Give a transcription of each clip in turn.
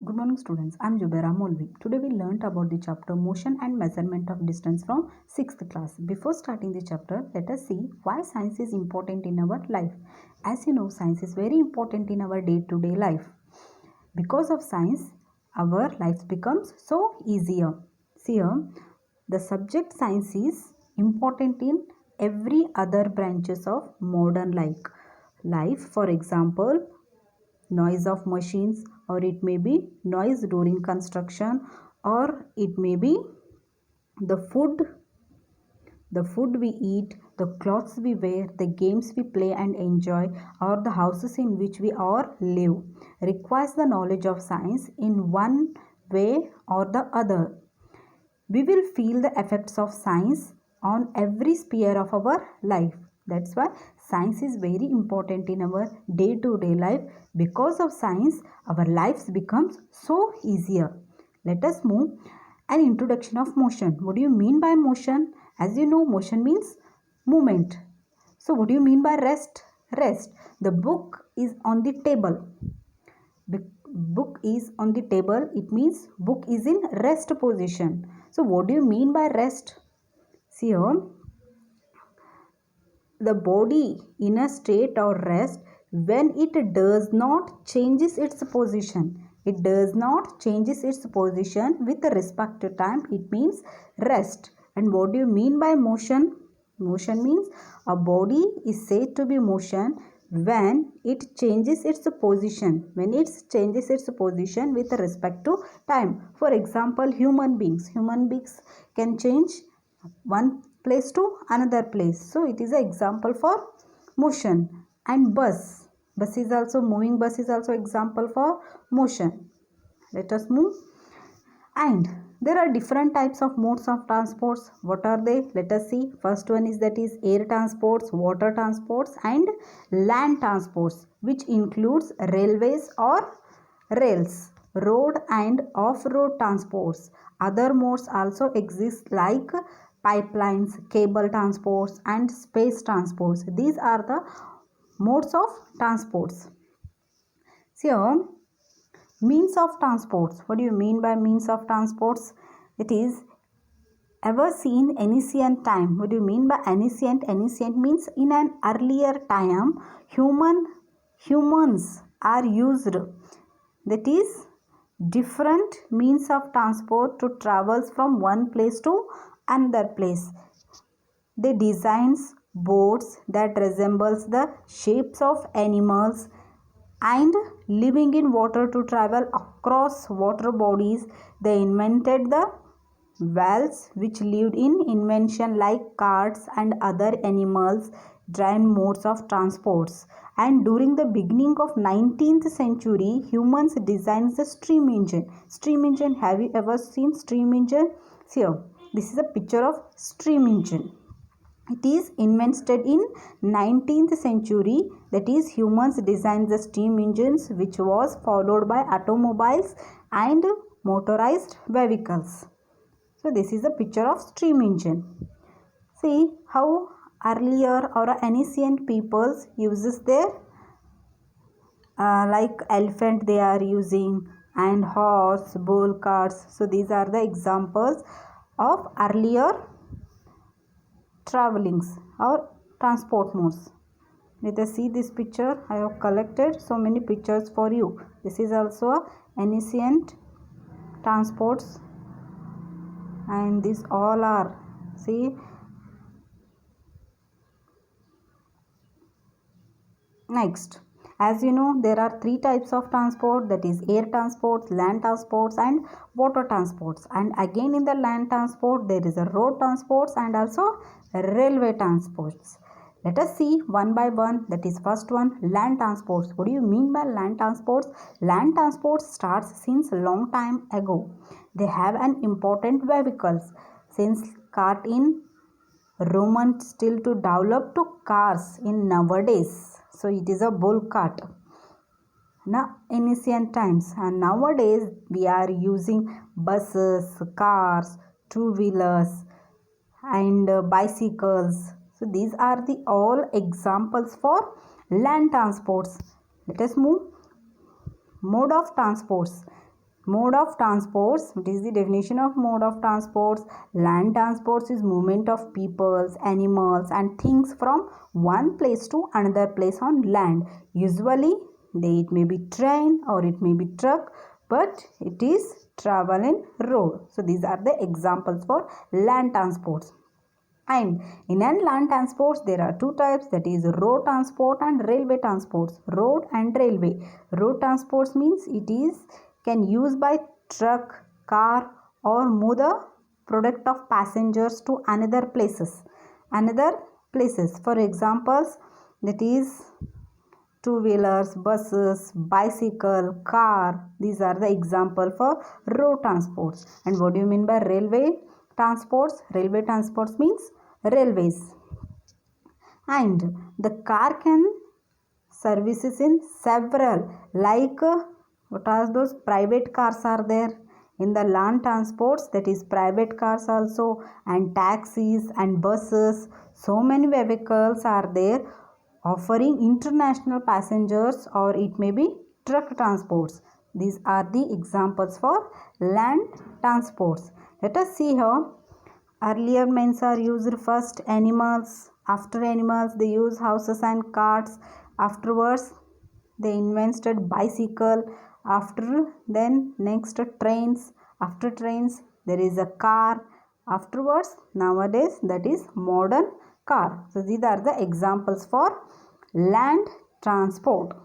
Good morning students, I am Jubaira Molvi. Today we learnt about the chapter Motion and Measurement of Distance from 6th class. Before starting the chapter, let us see why science is important in our life. As you know, science is very important in our day-to-day life. Because of science, our life becomes so easier. See here, the subject science is important in every other branches of modern life. For example, noise of machines, or it may be noise during construction, or it may be the food we eat, the clothes we wear, the games we play and enjoy, or the houses in which we all live requires the knowledge of science in one way or the other. We will feel the effects of science on every sphere of our life. That's why science is very important in our day-to-day life. Because of science, our lives becomes so easier. Let us move an introduction of motion. What do you mean by motion? As you know, motion means movement. So what do you mean by rest? Rest. The book is on the table. Book is on the table. It means book is in rest position. So what do you mean by rest? See here, the body in a state of rest when it does not changes its position. It does not changes its position with respect to time. It means rest. And what do you mean by motion? Motion means a body is said to be motion when it changes its position. When it changes its position with respect to time. For example, human beings can change one place to another place. So it is an example for motion. And bus is also moving. Bus is also example for motion. Let us move. And there are different types of modes of transports. What are they? Let us see. First one is that is air transports, water transports and land transports, which includes railways or rails, road and off-road transports. Other modes also exist like pipelines, cable transports and space transports. These are the modes of transports. So, means of transports. What do you mean by means of transports? It is ever seen ancient time. What do you mean by ancient? Ancient means in an earlier time humans are used. That is different means of transport to travels from one place to another place. They designs boats that resembles the shapes of animals and living in water to travel across water bodies. They invented the whales, which lived in invention like carts and other animals driven modes of transports. And during the beginning of 19th century, humans designed the steam engine. Steam engine, have you ever seen steam engine? See here, this is a picture of steam engine. It is invented in 19th century, that is humans designed the steam engines, which was followed by automobiles and motorized vehicles. So this is a picture of steam engine. See how earlier or ancient peoples uses their like elephant they are using and horse, bull, carts. So these are the examples of earlier travelings or transport modes. Let us see this picture. I have collected so many pictures for you. This is also ancient transports, and these all are, see, next. As you know, there are three types of transport, that is air transports, land transports and water transports. And again in the land transport there is a road transports and also railway transports. Let us see one by one. That is first one, land transports. What do you mean by land transports? Land transports starts since long time ago. They have an important vehicles since cart in Roman still to develop to cars in nowadays. So it is a bull cart. Now in ancient times, and nowadays we are using buses, cars, two-wheelers and bicycles. So these are the all examples for land transports. Let us move. Mode of transports. Mode of transports. What is the definition of mode of transports? Land transports is movement of peoples, animals and things from one place to another place on land. Usually it may be train or it may be truck, but it is travel in road. So these are the examples for land transports. And in land transports, there are two types, that is road transport and railway transports. Road and railway. Road transports means it is can use by truck, car or move the product of passengers to another places. For examples, that is two-wheelers, buses, bicycle, car. These are the example for road transports. And what do you mean by railway transports? Railway transports means railways. And the car can services in several, like what are those? Private cars are there. In the land transports, that is private cars also, and taxis and buses. So many vehicles are there offering international passengers, or it may be truck transports. These are the examples for land transports. Let us see how earlier means are used first animals, after animals they use houses and carts, afterwards they invented bicycle, after then next trains, after trains there is a car, afterwards nowadays that is modern car. So these are the examples for land transport.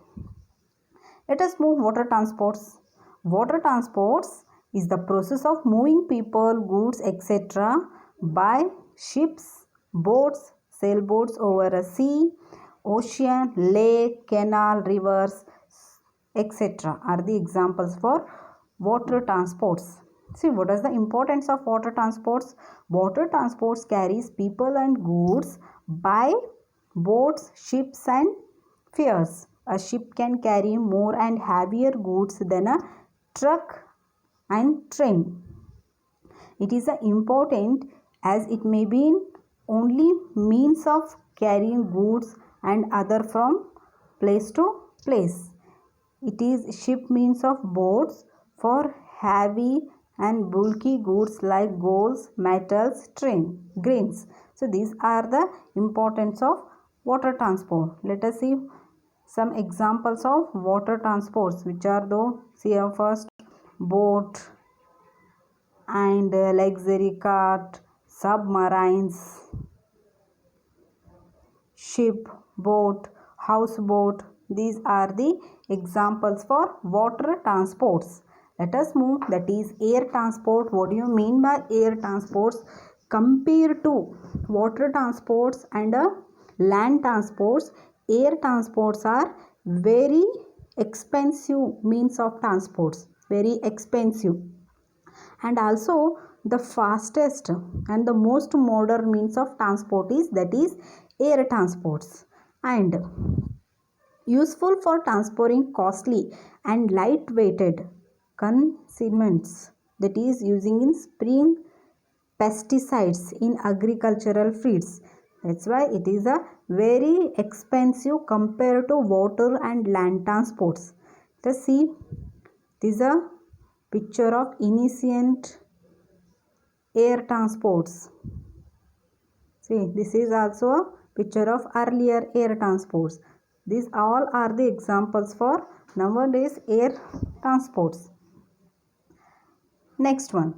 Let us move water transports. Water transports is the process of moving people, goods, etc. by ships, boats, sailboats over a sea, ocean, lake, canal, rivers, etc. are the examples for water transports. See, what is the importance of water transports? Water transports carries people and goods by boats, ships and fairs. A ship can carry more and heavier goods than a truck and train. It is important as it may be only means of carrying goods and other from place to place. It is ship means of boats for heavy and bulky goods like golds, metals, grains. So these are the importance of water transport. Let us see some examples of water transports, which are though. See here first, boat and luxury cart, submarines, ship, boat, houseboat. These are the examples for water transports. Let us move, that is air transport. What do you mean by air transports? Compared to water transports and land transports, air transports are very expensive means of transports. Very expensive. And also the fastest and the most modern means of transport is, that is air transports, and useful for transporting costly and light-weighted consignments, that is using in spraying pesticides in agricultural fields. That's why it is a very expensive compared to water and land transports. Let's see, this is a picture of ancient air transports. See, this is also a picture of earlier air transports. These all are the examples for nowadays air transports. Next one.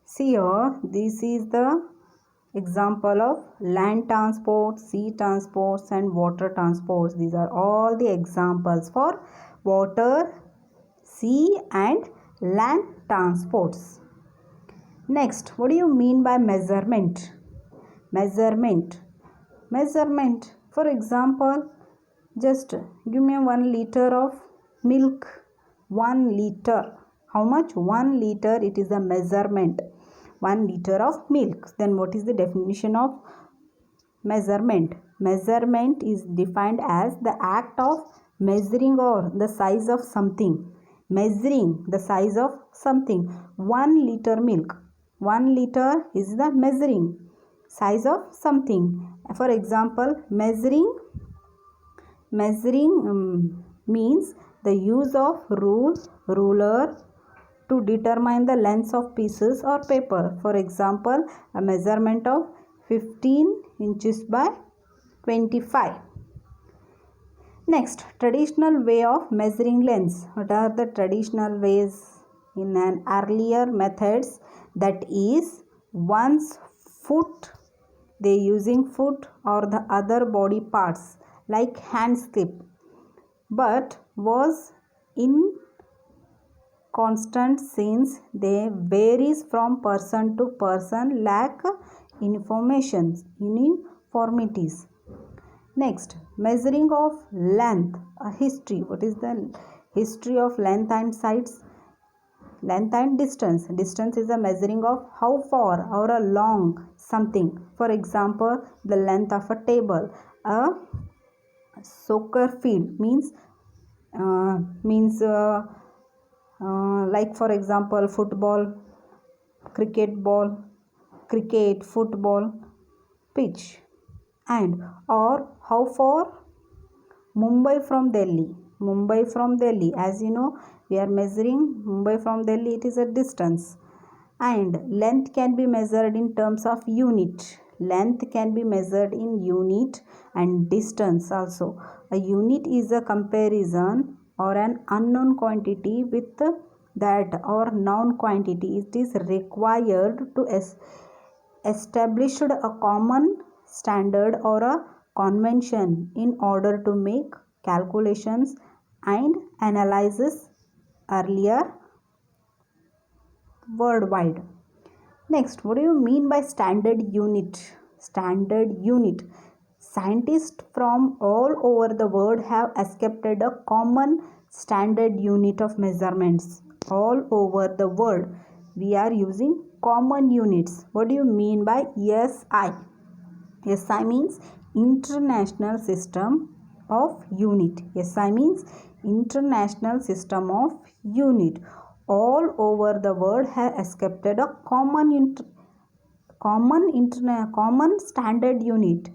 See here, this is the example of land transport, sea transports and water transports. These are all the examples for water, sea and land transports. Next, what do you mean by measurement? Measurement. For example, just give me 1 liter of milk. 1 liter. How much? 1 liter. It is a measurement. 1 liter of milk. Then what is the definition of measurement? Measurement is defined as the act of measuring or the size of something. Measuring the size of something. 1 liter milk. 1 liter is the measuring size of something. For example, measuring means the use of ruler, to determine the length of pieces or paper. For example, a measurement of 15 inches by 25. Next, traditional way of measuring lengths. What are the traditional ways in an earlier methods? That is, one's foot, they using foot or the other body parts like hand slip, but was in constant since they varies from person to person, lack uniformities. Next, measuring of length, a history. What is the history of length and sides? Length and distance. Distance is a measuring of how far or a long something. For example, the length of a table. A soccer field means like for example football, cricket, football pitch, and or how far Mumbai from Delhi. Mumbai from Delhi, as you know, we are measuring Mumbai from Delhi, it is a distance. And length can be measured in terms of unit. Length can be measured in unit and distance also. A unit is a comparison or an unknown quantity with that or known quantity. It is required to establish a common standard or a convention in order to make calculations and analysis earlier worldwide. Next, what do you mean by standard unit? Standard unit. Scientists from all over the world have accepted a common standard unit of measurements. All over the world, we are using common units. What do you mean by SI? SI means International System of Unit. SI means International System of Unit. All over the world have accepted a common standard unit,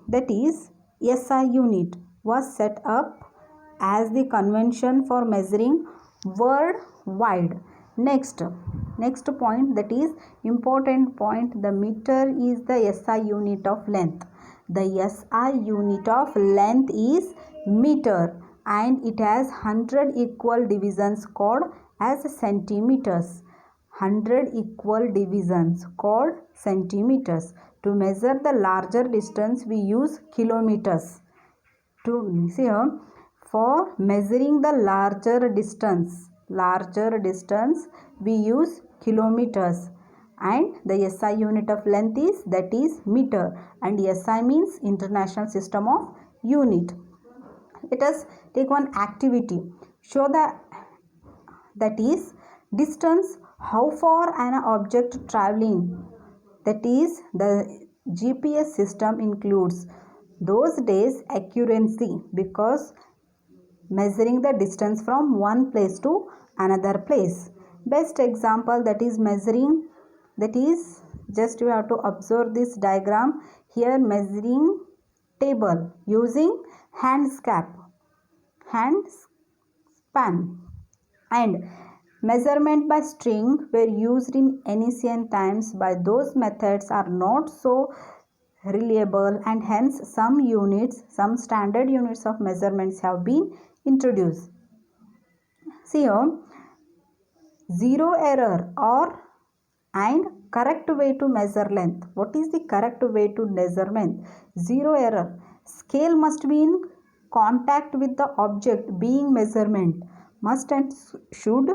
that is SI unit was set up as the convention for measuring worldwide. Next point, that is important point, the meter is the SI unit of length. The SI unit of length is meter and it has 100 equal divisions called as centimeters. 100 equal divisions called centimeters. To measure the larger distance we use kilometers. To see here, for measuring the larger distance we use kilometers, and the SI unit of length is, that is meter, and SI means International System of Unit. Let us take one activity. Show that is distance, how far an object traveling, that is the GPS system includes. Those days accuracy, because measuring the distance from one place to another place. Best example, that is measuring, that is just you have to observe this diagram here, measuring table using hand span, and measurement by string were used in ancient times, but those methods are not so reliable and hence some standard units of measurements have been introduced. See here, zero error and correct way to measure length. What is the correct way to measure length? Zero error. Scale must be in contact with the object being measurement. Must and should,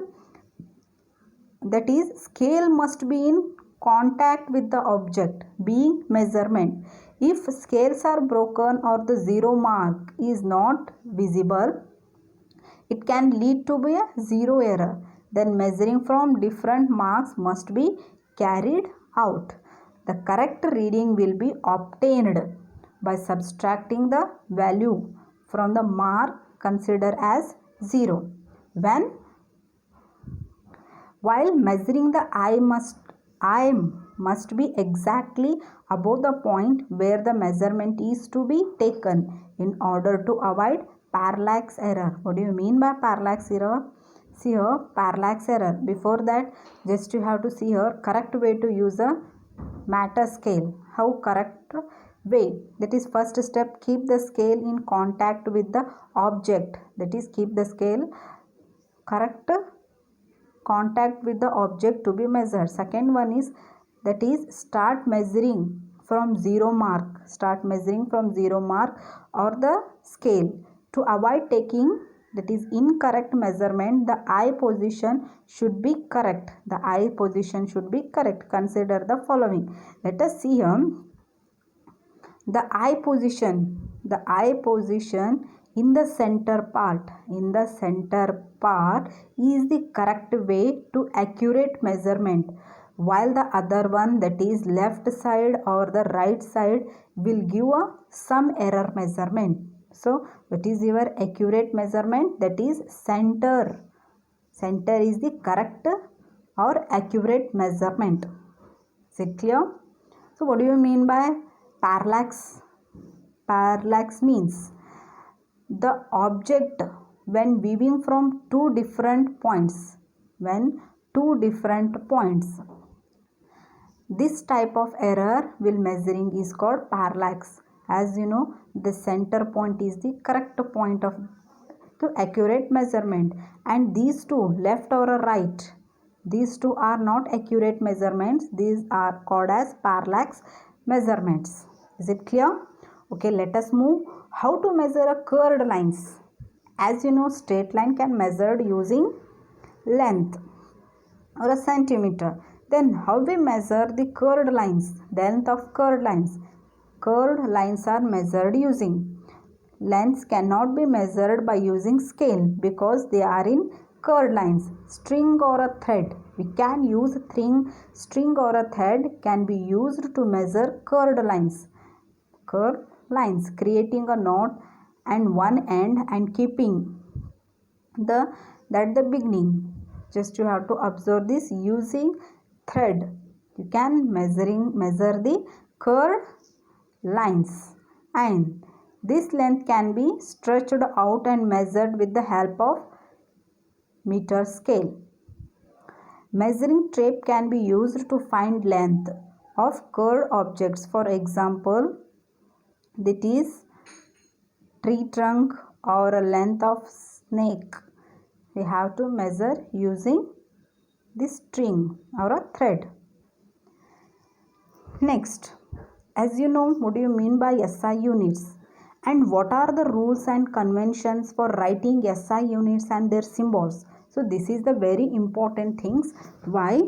that is scale must be in contact with the object being measurement. If scales are broken or the zero mark is not visible, it can lead to be a zero error. Then measuring from different marks must be carried out. The correct reading will be obtained by subtracting the value from the mark considered as 0. While measuring, the eye must be exactly above the point where the measurement is to be taken in order to avoid parallax error. What do you mean by parallax error? See here, parallax error. Before that, just you have to see here correct way to use a matter scale. How correct way? That is first step, keep the scale in contact with the object. That is keep the scale correct contact with the object to be measured. Second one is that is start measuring from zero mark. Start measuring from zero mark or the scale. To avoid taking that is incorrect measurement, the eye position should be correct. The eye position should be correct. Consider the following. Let us see here the eye position in the center part is the correct way to accurate measurement, while the other one, that is left side or the right side, will give some error measurement. So what is your accurate measurement? That is center is the correct or accurate measurement. Is it clear? So what do you mean by parallax? Parallax means the object when viewing from two different points. This type of error will measuring is called parallax. As you know, the center point is the correct point of to accurate measurement, and these two, left or right, these two are not accurate measurements. These are called as parallax measurements. Is it clear? Okay, let us move. How to measure a curved lines? As you know, straight line can measured using length or a centimeter. Then how we measure the curved lines? Length of curved lines. Curved lines are measured using lengths. Cannot be measured by using scale because they are in curved lines. String or a thread. We can use string or a thread can be used to measure curved lines. Curved lines, creating a knot and one end and keeping the beginning. Just you have to observe this using thread. You can measure the curved lines, and this length can be stretched out and measured with the help of meter scale. Measuring tape can be used to find length of curved objects. For example, that is tree trunk or a length of snake. We have to measure using this string or a thread. Next, as you know, what do you mean by SI units? And what are the rules and conventions for writing SI units and their symbols? So this is the very important things. Why?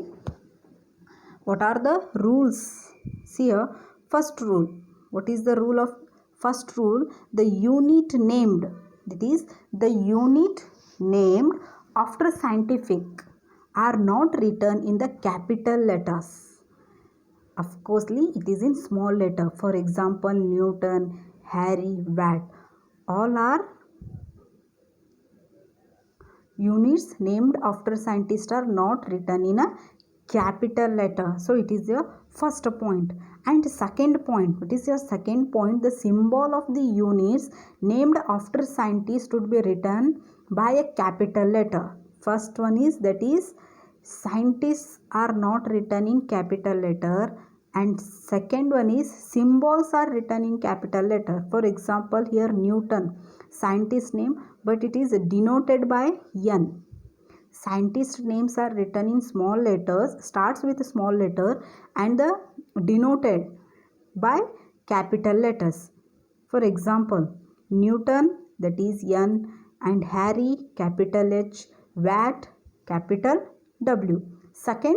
What are the rules? See here, first rule. What is the rule of first rule? The unit named, that is the unit named after scientific are not written in the capital letters. Of course, it is in small letter. For example, Newton, Harry, Watt. All are units named after scientists are not written in a capital letter. So it is your first point. And second point, what is your second point? The symbol of the units named after scientists should be written by a capital letter. First one is, that is scientists are not written in capital letter, and second one is symbols are written in capital letter. For example, here Newton, scientist name, but it is denoted by N. Scientist names are written in small letters, starts with a small letter, and the denoted by capital letters. For example, Newton, that is N, and Harry, capital H, Watt, capital W. Second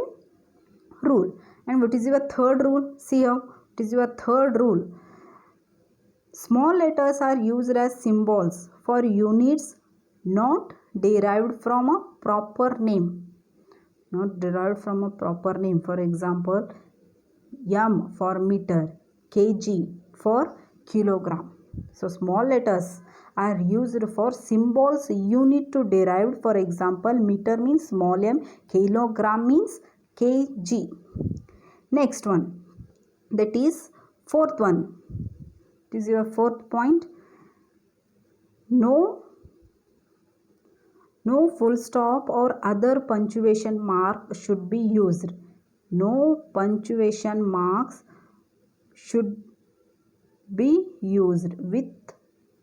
rule. And what is your third rule? See here, what is your third rule? Small letters are used as symbols for units not derived from a proper name. Not derived from a proper name. For example, M for meter, kg for kilogram. So small letters are used for symbols unit to derived. For example, meter means small m, kilogram means kg. Next one, that is fourth one. It is your fourth point. No No full stop or other punctuation mark should be used. No punctuation marks should be used with,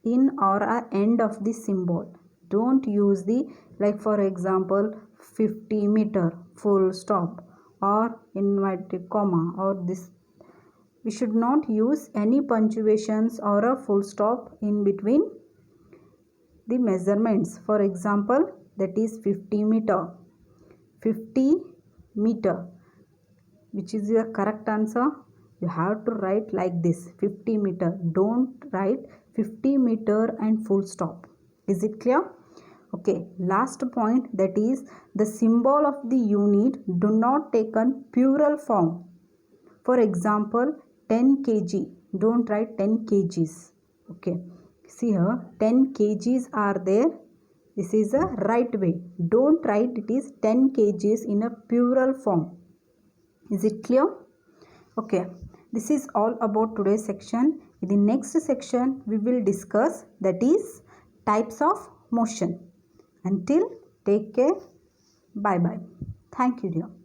in or a end of the symbol. Don't use the, like for example, 50 meter, full stop, or inverted comma, or this. We should not use any punctuations or a full stop in between the measurements. For example, that is 50 meter. 50 meter, which is your correct answer? You have to write like this, 50 meter. Don't write 50 meter and full stop. Is it clear? Okay, last point, that is the symbol of the unit do not take on plural form. For example, 10 kg, don't write 10 kgs. Okay, see here, 10 kgs are there. This is a right way. Don't write it is 10 kgs in a plural form. Is it clear? Okay, this is all about today's section. In the next section, we will discuss, that is types of motion. Until, take care. Bye bye. Thank you, dear.